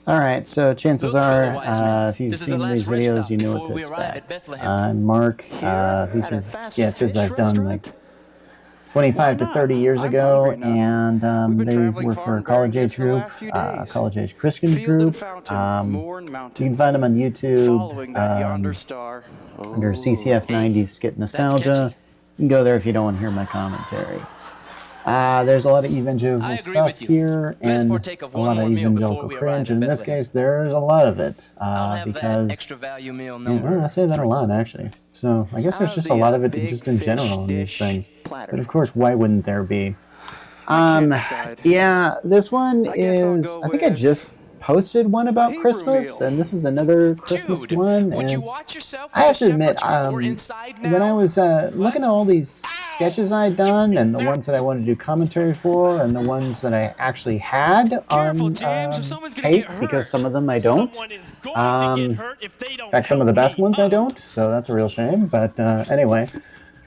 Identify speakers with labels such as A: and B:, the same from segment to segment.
A: Alright, so chances
B: Look,
A: are,
B: fellow wise men,
A: if you've
B: this is the
A: seen
B: last
A: these
B: rest
A: videos,
B: stop
A: you know what
B: before
A: to
B: we arrive at
A: expect.
B: Bethlehem.
A: I'm Mark. These
C: Here
A: are
C: at a fast
A: sketches
C: fish
A: I've done like
C: restaurant?
A: 25 to
C: Why
A: 30
C: not?
A: years
C: I'm
A: ago,
C: hungry now.
A: and
C: We've been
A: they
C: traveling
A: were
C: far
A: for a
C: and bearing
A: college age
C: gifts for the
A: group,
C: last few
A: a
C: days.
A: college age Christian
C: Field and
A: group.
C: fountain, moor and
A: You
C: mountain,
A: can find them on YouTube
C: following that yonder star.
A: under CCF
B: Hey,
A: 90s Skit
B: that's
A: Nostalgia.
B: catchy.
A: You can go there if you don't want to hear my commentary. There's a lot of evangelical
B: I agree
A: stuff
B: with you.
A: here,
B: Let us
A: and
B: partake of
A: a
B: one
A: lot of
B: more meal before
A: evangelical
B: we
A: cringe,
B: arrive
A: and
B: at
A: in this
B: Bethlehem.
A: case, there's a lot of it,
B: I'll have
A: because
B: that extra value meal
A: yeah,
B: number
A: I say that a
B: 3.
A: lot, actually. So I guess
C: I'll
A: there's
C: have
A: just a
C: the
A: lot of it
C: big
A: just in
C: fish
A: general in these
C: dish
A: things.
C: platter.
A: But of course, why wouldn't there be?
C: I can't decide.
A: Yeah, this one
C: I guess I'll
A: is,
C: go
A: I think I
C: with
A: just posted one about
C: Hebrew
A: Christmas,
C: meal.
A: and this is another Christmas
B: Jude,
A: one,
B: would you
A: and
B: watch yourself
A: I
B: with
A: have
B: the
A: to admit,
B: shepherd's crook? We're inside now.
A: when I was looking at all these sketches I'd done, and the ones that I wanted to do commentary for, and the ones that I actually had
D: Careful,
A: on
D: James, or someone's gonna
A: tape,
D: get
A: because
D: hurt.
A: some of them I don't.
D: Someone is going to
A: In
D: get hurt if they don't
A: fact, some of the
D: help
A: best
D: me.
A: ones I don't, so that's a real shame. But anyway,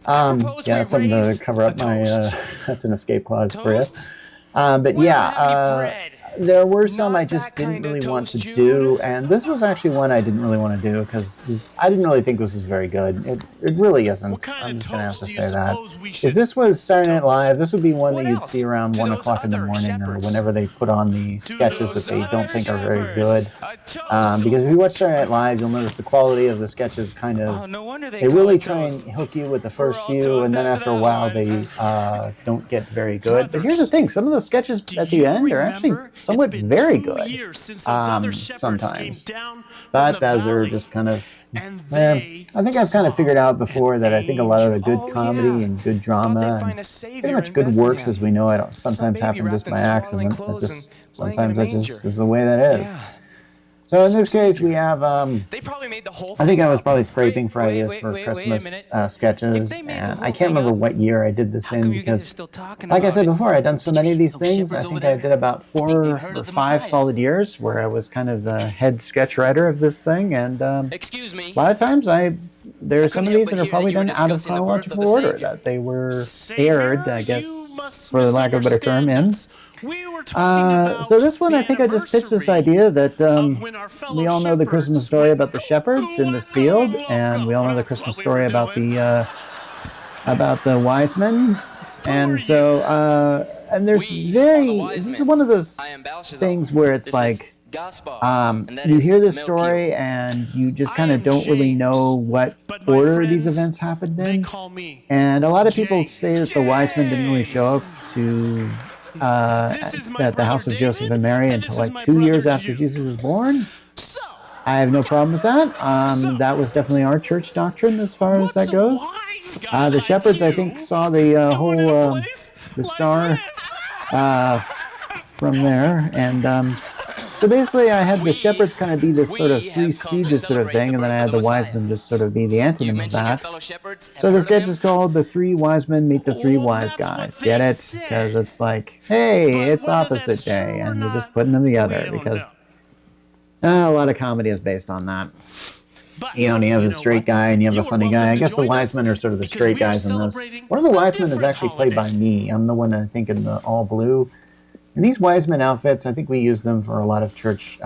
B: I propose
A: yeah,
B: we
A: that's something to
B: raise
A: cover up
B: a
A: my.
B: toast.
A: That's an escape clause for you.
B: Toast?
A: But
D: We don't
A: yeah,
D: have any bread.
A: there were some
B: Not
A: I just
B: that
A: didn't
B: kind of
A: really want
B: toast,
A: to do,
B: Jude.
A: and this was actually one I didn't really want to do because I didn't really think this was very good. It really isn't.
D: What kind
A: I'm
D: of
A: just gonna have
D: toast
A: to
D: do you
A: say that.
D: suppose we
A: If
D: should
A: this was Saturday Night
D: toast?
A: Live, this would be one
B: What
A: that you'd
B: else?
A: see around
B: To
A: 1
B: those
A: o'clock in the
B: other
A: morning, or
B: shepherds.
A: whenever they put on the
D: To
A: sketches that
D: those
A: they don't
D: other
A: think are very
D: shepherds.
A: good.
B: A toast.
A: Because if you watch Saturday Night Live, you'll notice the quality of the sketches kind of.
B: Oh, no wonder they
A: They
B: call
A: really
B: it
A: try and
B: toast.
A: hook you with the
D: We're
A: first
D: all
A: few,
D: toast
A: and then
D: after
A: after a
D: that
A: while,
D: one.
A: they don't get very good. But here's the
D: Brothers,
A: thing: some of the sketches
D: do
A: at the
D: you
A: end are actually
D: remember?
A: somewhat
D: It's been
A: very
D: 2
A: good.
D: years since those other shepherds came
A: Sometimes,
D: down from
A: but
D: the
A: those are
D: valley,
A: just kind of.
D: and
A: Eh,
D: they
A: I think I've kind of
D: saw
A: figured out
D: an
A: before that I think a lot of the
D: angel.
A: good
B: Oh,
A: comedy
B: yeah.
A: and good
B: Thought they'd
A: drama and
B: find a
A: pretty
B: savior
A: much
B: in
A: good works
B: Bethlehem.
A: as we know it
B: Some
A: sometimes
B: baby
A: happen just
B: wrapped in
A: by
B: swaddling
A: accident.
B: clothes and laying in a
A: Sometimes that just
B: manger.
A: is the way that is.
B: Yeah.
A: So in
B: So
A: this case,
B: senior.
A: we have.
B: They probably made the whole
A: I think
B: thing
A: I was
B: up.
A: probably scraping
B: Wait,
A: for
B: wait,
A: ideas
B: wait,
A: for
B: wait, wait a
A: Christmas
B: minute. If
A: sketches,
B: they made the
A: and
B: whole
A: I can't
B: thing
A: remember
B: up,
A: what year I did this
B: how
A: in
B: come you guys are
A: because,
B: still talking
A: like I
B: about
A: said
B: it?
A: before, I'd done so many of these
B: Those
A: things. I
B: shepherds over
A: think I
B: there,
A: did about
B: I think they
A: 4
B: heard
A: or
B: of the
A: 5
B: Messiah.
A: solid years where I was kind of the head sketch writer of this thing, and
B: Excuse me.
A: a lot of times there
B: I
A: are some
B: couldn't
A: of
B: help
A: these
B: but
A: that are
B: hear that
A: probably
B: you were
A: done out of
B: discussing the birth of
A: chronological
B: the
A: order,
B: Savior.
A: that they were
D: Savior,
A: aired, I
D: you
A: guess,
D: must
A: for lack of a better term, in.
D: misunderstand us. We were talking about
A: So this one,
D: the
A: I think I just pitched this
D: anniversary
A: idea that
D: of when our
A: we
D: fellow
A: all know the Christmas
D: shepherds
A: story
D: went
A: about the shepherds in the
D: cuckoo and
A: field, and we
D: loco.
A: all know the
D: That's
A: Christmas
D: what we were
A: story about
D: doing.
A: the wise men.
D: Who are
A: And so,
D: you?
A: and there's
B: We are the wise
A: this is
B: men.
A: one of those
B: I am Belshazzar.
A: things where it's
B: This
A: like,
B: is Gaspar, and that
A: you
B: is
A: hear this
B: Melchior.
A: story and you just
D: I
A: kind of
D: am
A: don't really know
D: James,
A: what
D: but my
A: order these
D: friends,
A: events happened
D: they
A: in.
D: call me
A: And a lot of people say that
D: James.
A: the wise men didn't really show up
D: James.
A: to
D: This is my
A: at the
D: brother
A: house of Joseph
D: David,
A: and Mary
D: and
A: until
D: this is
A: like
D: my
A: 2
D: brother
A: years after
D: Jude.
A: Jesus was born.
D: So,
A: I have no problem with that. That was definitely our church doctrine as far as
D: what's
A: that
D: a
A: goes.
D: wise guy
A: The
D: like
A: shepherds, I
D: you
A: think, saw the
D: doing in a
A: whole
D: place
A: the
D: like
A: star
D: this?
A: from there, and so basically, I had the
B: We-
A: shepherds kind of be this sort of
B: we
A: three
B: have come to
A: stooges sort of
B: celebrate
A: thing,
B: the
A: and then I
B: birth
A: had
B: of
A: the
B: the
A: wise
B: Messiah.
A: men just sort of be the
B: You
A: antonym of
B: mentioned your
A: that.
B: fellow shepherds have
A: So the
B: heard of
A: sketch
B: him?
A: is called "The Three Wise Men Meet the Three
D: Well,
A: Wise
D: that's what
A: Guys."
D: they
A: Get it?
D: said.
A: Because it's like, hey,
D: But
A: it's
D: whether
A: opposite
D: that's
A: day,
D: true or
A: and we're just
D: not,
A: putting them
D: we
A: together
D: don't
A: because
D: know.
A: a lot of comedy is based on that.
D: But
A: You know, you have
D: you
A: the
D: know
A: straight
D: what?
A: guy and you have
D: You
A: the
D: are
A: funny
D: welcome
A: guy. I
D: to
A: guess the
D: join
A: wise
D: us
A: men are sort of the
D: because
A: straight
D: we are
A: guys in this.
D: celebrating
A: One of the
D: a
A: wise men is
D: different
A: actually played by
D: holiday.
A: me. I'm the one, I think, in the all blue. And these wise men outfits, I think we use them for a lot of church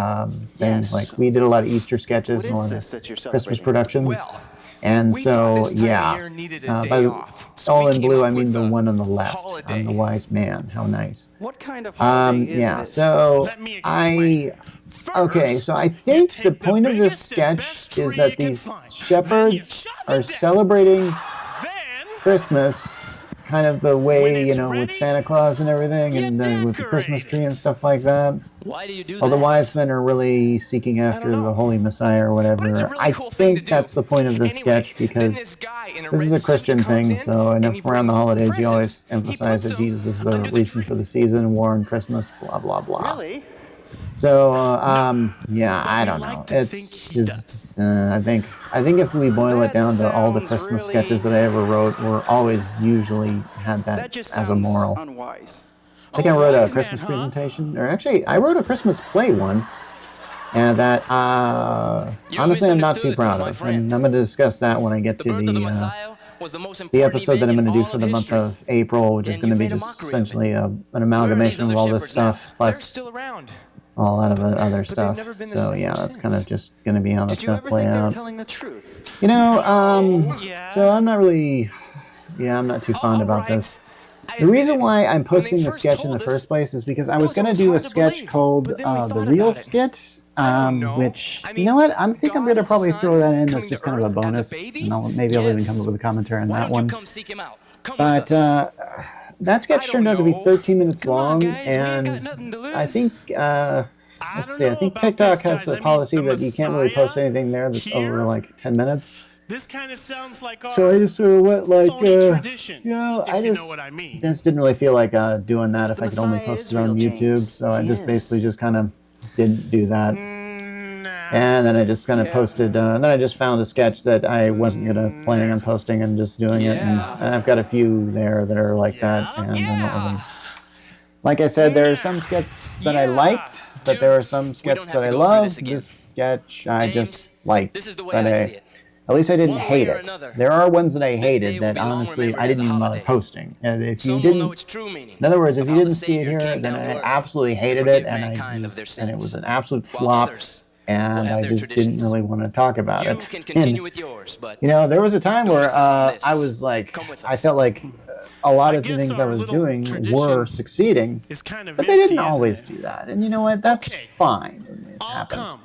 A: things.
C: Yes.
A: Like we did a lot of Easter sketches
C: What
A: and a
C: is
A: lot
C: this
A: of
C: that you're
A: Christmas
C: celebrating?
A: productions.
B: Well,
A: And
B: we thought
A: so,
B: this time of
A: yeah,
B: year needed a
A: by
B: day
A: the,
B: off, so
A: all
B: we
A: in
B: came
A: blue,
B: up
A: I mean
B: with
A: the
B: a
A: one on the left. I'm
B: holiday.
A: the wise man. How nice.
C: What kind of holiday is
A: Yeah,
C: this?
A: so
D: Let me explain.
A: okay, so I
D: You
A: think
D: take
A: the point of this
D: biggest and best
A: sketch
D: tree
A: is that
D: you can
A: these
D: find. Then you
A: shepherds
D: chop it
A: are
D: down.
A: celebrating
D: Then,
A: Christmas, kind of the
D: when
A: way,
D: it's
A: with
D: ready,
A: Santa Claus and everything,
D: you
A: and with the Christmas
D: decorate
A: tree and
D: it.
A: stuff like that.
B: Why do you do
A: Well, the
B: that?
A: wise men are really seeking after
C: don't
A: the
C: know.
A: Holy Messiah or
B: But it's a
A: whatever.
B: really
A: I
B: cool thing to
A: think
B: do.
A: that's the point of this
B: Anyway,
A: sketch
B: then
A: because
B: this guy in a
A: this
B: red
A: is a
B: suit
A: Christian
B: comes
A: thing,
B: in,
A: so
B: and he
A: enough around the
B: brings
A: holidays, you always
B: presents. He
A: emphasize
B: puts
A: that
B: them
A: Jesus is the
B: under the
A: reason
B: tree.
A: for the season, war and Christmas, blah, blah, blah.
C: Really?
A: So, yeah,
D: but
A: I
D: we
A: don't
D: like
A: know.
D: to think
A: It's
D: he
A: just, I think if we boil it
C: That
A: down to all the
C: sounds
A: Christmas
C: really-
A: sketches that I ever wrote, were always usually had
C: That
A: that
C: just
A: as a
C: sounds
A: moral.
C: unwise.
A: I think I wrote a
D: wise man,
A: Christmas
D: huh?
A: presentation, or actually, I wrote a Christmas play once, and that,
B: You
A: honestly, I'm not too
B: misunderstood,
A: proud
B: my
A: of.
B: friend.
A: And I'm going to discuss that when I get
B: The
A: to
B: birth of the Messiah was the most
A: the
B: important
A: episode that
B: event
A: I'm
B: in
A: going to do
B: all
A: for
B: of
A: the month
B: history.
A: of April, which is
B: And
A: going to
B: you've
A: be
B: made a
A: just
B: mockery of it.
A: essentially an
B: Where are these
A: amalgamation
B: other
A: of all this
B: shepherds now?
A: stuff,
B: They're
A: plus
B: still around.
A: a lot of the other
C: they've
A: stuff.
C: never been the
A: So
C: same
A: yeah, that's
C: since.
A: kind of just going to be how that's
C: Did you
A: going
C: ever
A: to play
C: think they were
A: out.
C: telling the truth?
A: You know,
D: Yeah.
A: so I'm not really, yeah, I'm not too fond
B: All
A: about
B: right.
A: this.
B: I
A: The
B: admit
A: reason
B: it.
A: why I'm
B: When they
A: posting the
B: first
A: sketch in the
B: told us,
A: first place is because I
B: it
A: was
B: was
A: going to
B: almost
A: do a
B: hard to
A: sketch
B: believe,
A: called
B: but then we
A: The
B: thought
A: Real
B: about it.
A: Skit,
D: I don't know.
A: which,
B: I
A: you
B: mean,
A: know what, I'm think I'm going to
B: God's
A: probably throw that
B: son
A: in as
B: coming
A: just
B: to
A: kind of a
B: Earth as a
A: bonus,
B: baby?
A: and maybe I'll even come
B: Yes.
A: up with a commentary on
B: Why
A: that
B: don't you
A: one.
B: come seek him out? Come
A: But
B: with us.
A: that sketch
B: I
A: turned
B: don't
A: out to be
B: know.
A: 13 minutes
B: Come on,
A: long,
B: guys, we ain't
A: and
B: got nothing to
A: I
B: lose.
A: think,
D: I
A: let's
D: don't
A: see, I
D: know
A: think
D: about
A: TikTok
D: this,
A: has
D: guys.
A: a
D: I mean,
A: policy
D: the
A: that you can't really post
D: Messiah
A: anything there that's over
D: here?
A: like 10 minutes.
D: This kind of sounds like
A: So
D: our
A: I just sort of went like,
D: phony tradition,
A: you know,
D: if
A: I
D: you
A: just
D: know what I mean.
A: just didn't really feel like doing that if
C: The
A: I could only
C: Messiah
A: post
C: is
A: it on
C: real,
A: YouTube.
C: James.
A: So I
C: He
A: just
C: is.
A: basically just kind of didn't do that.
D: Nah.
A: And then I just kind of
C: Yeah.
A: posted, then I just found a sketch that I wasn't planning on posting and just doing it.
B: Yeah.
A: And I've got a few there that are like that.
D: Yeah?
A: And I don't really,
B: Yeah.
A: like I said, there are some sketches that I
D: Yeah.
A: liked, but
B: Dude,
A: there are some
B: we
A: sketches
B: don't have
A: that I
B: to go through this
A: loved.
B: again.
A: This sketch I
B: James,
A: just liked.
B: this is the way
A: but
B: I see it.
A: At least I didn't
B: One way
A: hate
B: or
A: it.
B: another,
A: There are ones that I
B: day
A: hated
B: will
A: that
B: be long
A: honestly
B: remembered
A: I
B: as
A: didn't
B: a
A: even bother
B: holiday.
A: posting. And if you
B: Some will know
A: didn't,
B: its true meaning.
A: in other words, if
B: of
A: you
B: how the
A: didn't see it
B: Savior
A: here,
B: came
A: then
B: down to
A: I
B: earth
A: absolutely
B: to
A: hated
B: forgive
A: it, and
B: mankind of their
A: and it was
B: sins,
A: an absolute
B: while
A: flop,
B: others
A: and
B: will have
A: I
B: their
A: just didn't
B: traditions.
A: really want to talk about
B: You
A: it.
B: can continue
A: And
B: with yours, but
A: you know, there was a time
B: don't
A: where
B: miss out on this.
A: I was like,
B: Come with
A: I
B: us.
A: felt like a lot
D: I
A: of the
D: guess
A: things I
D: our
A: was
D: little
A: doing
D: tradition
A: were succeeding,
D: It's kind of
A: but they didn't
D: empty, isn't
A: always
D: it?
A: do that. And you know what? That's
D: Okay.
A: fine. It
D: I'll
A: happens.
D: come.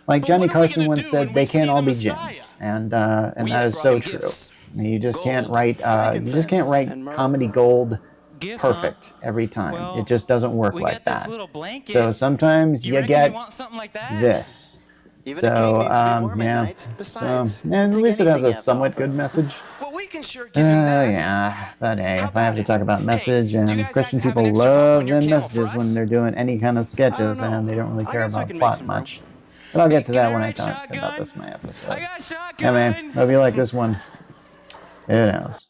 A: Like
D: But
A: Johnny
D: what are we
A: Carson
D: gonna
A: once
D: do
A: said,
D: when
A: they
D: we
A: can't
D: see
A: all
D: the
A: be
D: Messiah?
A: Jim's, and
B: We
A: that
B: have
A: is
B: brought
A: so
B: him
A: true.
B: gifts.
A: You just can't
B: Gold,
A: write, you just can't
C: frankincense,
A: write
C: and myrrh.
A: comedy gold
E: Gifts, huh?
A: perfect every time.
E: Well,
A: It just doesn't work
E: we
A: like
E: got this
A: that.
E: little blanket.
A: So sometimes
E: You
A: you
E: reckon
A: get
E: you want something like that?
A: this.
C: Even a king needs to be warm
A: yeah.
C: at night. Besides,
A: So, and at
C: take
A: least it has
C: anything
A: a
C: you have to
A: somewhat
C: offer.
A: good message.
B: Well, we can sure give him that.
A: Yeah, but hey,
B: How
A: if I have
B: about
A: to
B: it?
A: talk about
B: Hey,
A: message,
B: do you
A: and
B: guys
A: Christian
B: have an
A: people
B: extra bump
A: love
B: on your
A: them
B: camel for
A: messages when
B: us?
A: they're doing any kind of sketches,
C: know.
A: and they don't really
C: I
A: care
C: guess I
A: about
C: can make
A: plot
C: some room.
A: much. But I'll get to
E: Hey,
A: that
E: can I
A: when I
E: ride
A: talk
E: shotgun?
A: about this in my episode.
E: I got
A: Yeah, man.
E: shotgun.
A: Hope you like this one. Who knows?